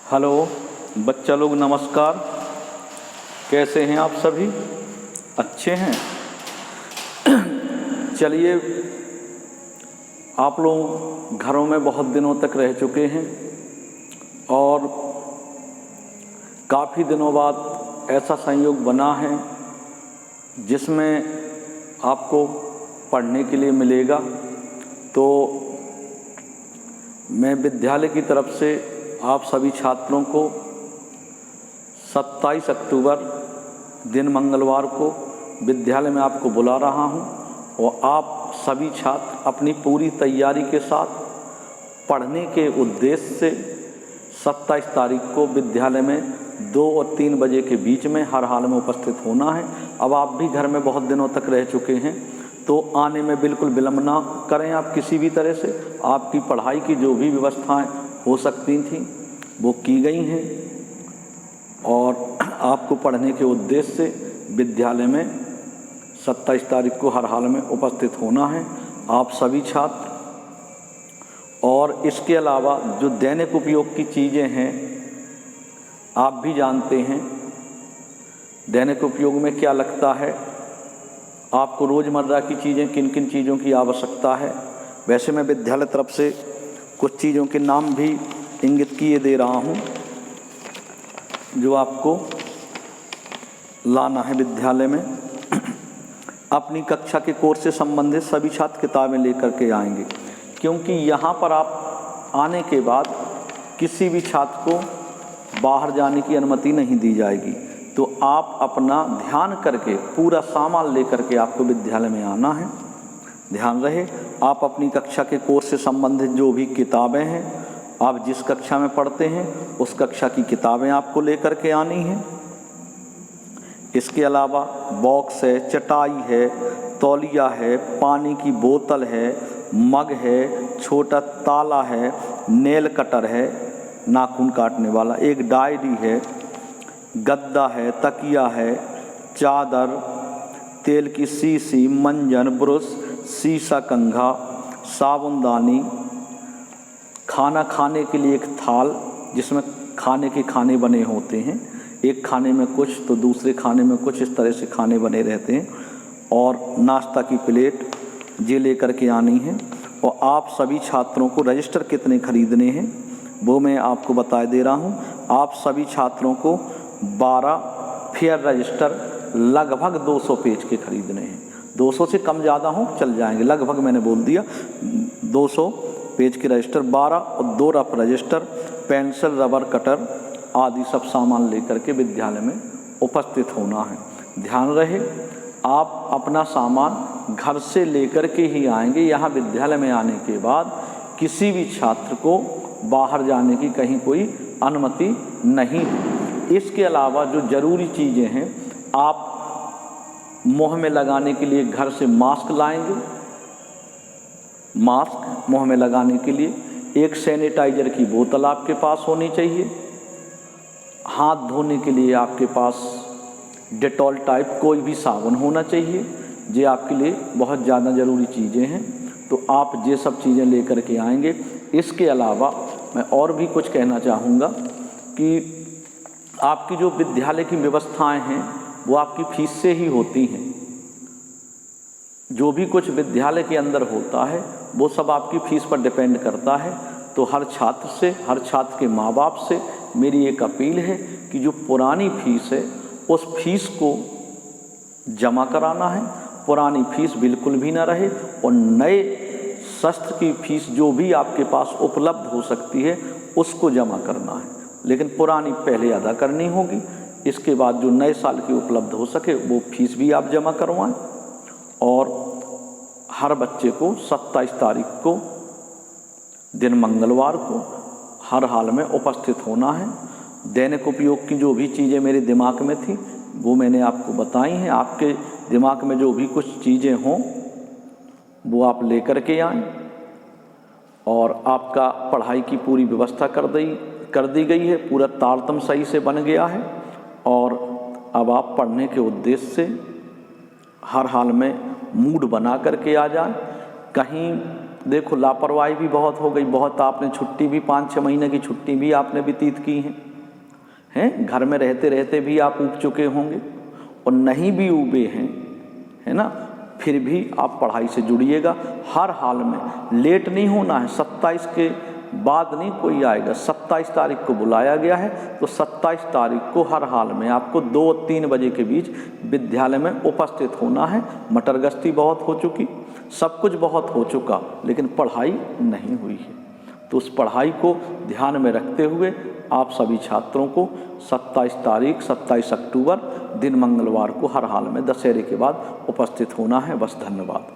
Hello बच्चा लोग, नमस्कार। कैसे हैं आप सभी? अच्छे हैं? चलिए, आप लोग घरों में बहुत दिनों तक रह चुके हैं और काफ़ी दिनों बाद ऐसा संयोग बना है जिसमें आपको पढ़ने के लिए मिलेगा। तो मैं विद्यालय की तरफ से आप सभी छात्रों को 27 अक्टूबर दिन मंगलवार को विद्यालय में आपको बुला रहा हूं और आप सभी छात्र अपनी पूरी तैयारी के साथ पढ़ने के उद्देश्य से 27 तारीख को विद्यालय में 2 और 3 बजे के बीच में हर हाल में उपस्थित होना है। अब आप भी घर में बहुत दिनों तक रह चुके हैं तो आने में बिल्कुल विलम्ब ना करें। आप किसी भी तरह से आपकी पढ़ाई की जो भी व्यवस्थाएं हो सकती थी वो की गई हैं और आपको पढ़ने के उद्देश्य से विद्यालय में 27 तारीख को हर हाल में उपस्थित होना है आप सभी छात्र। और इसके अलावा जो दैनिक उपयोग की चीज़ें हैं आप भी जानते हैं दैनिक उपयोग में क्या लगता है, आपको रोज़मर्रा की चीज़ें किन किन चीज़ों की आवश्यकता है। वैसे मैं विद्यालय तरफ से कुछ चीज़ों के नाम भी इंगित किए दे रहा हूँ जो आपको लाना है विद्यालय में। अपनी कक्षा के कोर्स से संबंधित सभी छात्र किताबें लेकर के आएंगे, क्योंकि यहाँ पर आप आने के बाद किसी भी छात्र को बाहर जाने की अनुमति नहीं दी जाएगी। तो आप अपना ध्यान करके पूरा सामान लेकर के आपको विद्यालय में आना है। ध्यान रहे, आप अपनी कक्षा के कोर्स से संबंधित जो भी किताबें हैं, आप जिस कक्षा में पढ़ते हैं उस कक्षा की किताबें आपको लेकर के आनी हैं। इसके अलावा बॉक्स है, चटाई है, तौलिया है, पानी की बोतल है, मग है, छोटा ताला है, नेल कटर है, नाखून काटने वाला, एक डायरी है, गद्दा है, तकिया है, चादर, तेल की शीशी, मंजन, ब्रश, शीशा कंघा, साबुनदानी, खाना खाने के लिए एक थाल जिसमें खाने के खाने बने होते हैं, एक खाने में कुछ तो दूसरे खाने में कुछ, इस तरह से खाने बने रहते हैं, और नाश्ता की प्लेट ये लेकर के आनी है। और आप सभी छात्रों को रजिस्टर कितने खरीदने हैं वो मैं आपको बता दे रहा हूँ। आप सभी छात्रों को 12 फेयर रजिस्टर लगभग 200 पेज के खरीदने हैं। 200 से कम ज़्यादा हो चल जाएंगे, लगभग मैंने बोल दिया 200 पेज के रजिस्टर, 12 और 2 rough register, pencil, rubber, cutter आदि सब सामान लेकर के विद्यालय में उपस्थित होना है। ध्यान रहे, आप अपना सामान घर से लेकर के ही आएंगे। यहाँ विद्यालय में आने के बाद किसी भी छात्र को बाहर जाने की कहीं कोई अनुमति नहीं है। इसके अलावा जो ज़रूरी चीज़ें हैं, आप मुँह में लगाने के लिए घर से मास्क लाएंगे, मास्क मुँह में लगाने के लिए, एक सैनिटाइज़र की बोतल आपके पास होनी चाहिए, हाथ धोने के लिए आपके पास डेटॉल टाइप कोई भी साबुन होना चाहिए। ये आपके लिए बहुत ज़्यादा ज़रूरी चीज़ें हैं, तो आप ये सब चीज़ें लेकर के आएंगे। इसके अलावा मैं और भी कुछ कहना चाहूँगा कि आपकी जो विद्यालय की व्यवस्थाएं हैं वो आपकी फीस से ही होती हैं। जो भी कुछ विद्यालय के अंदर होता है वो सब आपकी फ़ीस पर डिपेंड करता है। तो हर छात्र से, हर छात्र के माँ बाप से मेरी एक अपील है कि जो पुरानी फ़ीस है उस फीस को जमा कराना है, पुरानी फ़ीस बिल्कुल भी ना रहे, और नए शस्त्र की फ़ीस जो भी आपके पास उपलब्ध हो सकती है उसको जमा करना है, लेकिन पुरानी पहले अदा करनी होगी। इसके बाद जो नए साल की उपलब्ध हो सके वो फीस भी आप जमा करवाएं। और हर बच्चे को 27 तारीख को दिन मंगलवार को हर हाल में उपस्थित होना है। दैनिक उपयोग की जो भी चीज़ें मेरे दिमाग में थी वो मैंने आपको बताई हैं। आपके दिमाग में जो भी कुछ चीज़ें हों वो आप लेकर के आएँ, और आपका पढ़ाई की पूरी व्यवस्था कर दी गई है। पूरा तारतम सही से बन गया है और अब आप पढ़ने के उद्देश्य से हर हाल में मूड बना करके आ जाए। कहीं देखो लापरवाही भी बहुत हो गई, बहुत आपने छुट्टी भी 5-6 महीने की छुट्टी भी आपने व्यतीत की हैं, घर में रहते रहते भी आप ऊब चुके होंगे, और नहीं भी ऊबे हैं, है ना, फिर भी आप पढ़ाई से जुड़िएगा हर हाल में। लेट नहीं होना है, 27 के बाद नहीं कोई आएगा, 27 तारीख को बुलाया गया है, तो 27 तारीख को हर हाल में आपको 2 और 3 बजे के बीच विद्यालय में उपस्थित होना है। मटर गश्ती बहुत हो चुकी, सब कुछ बहुत हो चुका, लेकिन पढ़ाई नहीं हुई है। तो उस पढ़ाई को ध्यान में रखते हुए आप सभी छात्रों को 27 अक्टूबर दिन मंगलवार को हर हाल में दशहरे के बाद उपस्थित होना है। बस, धन्यवाद।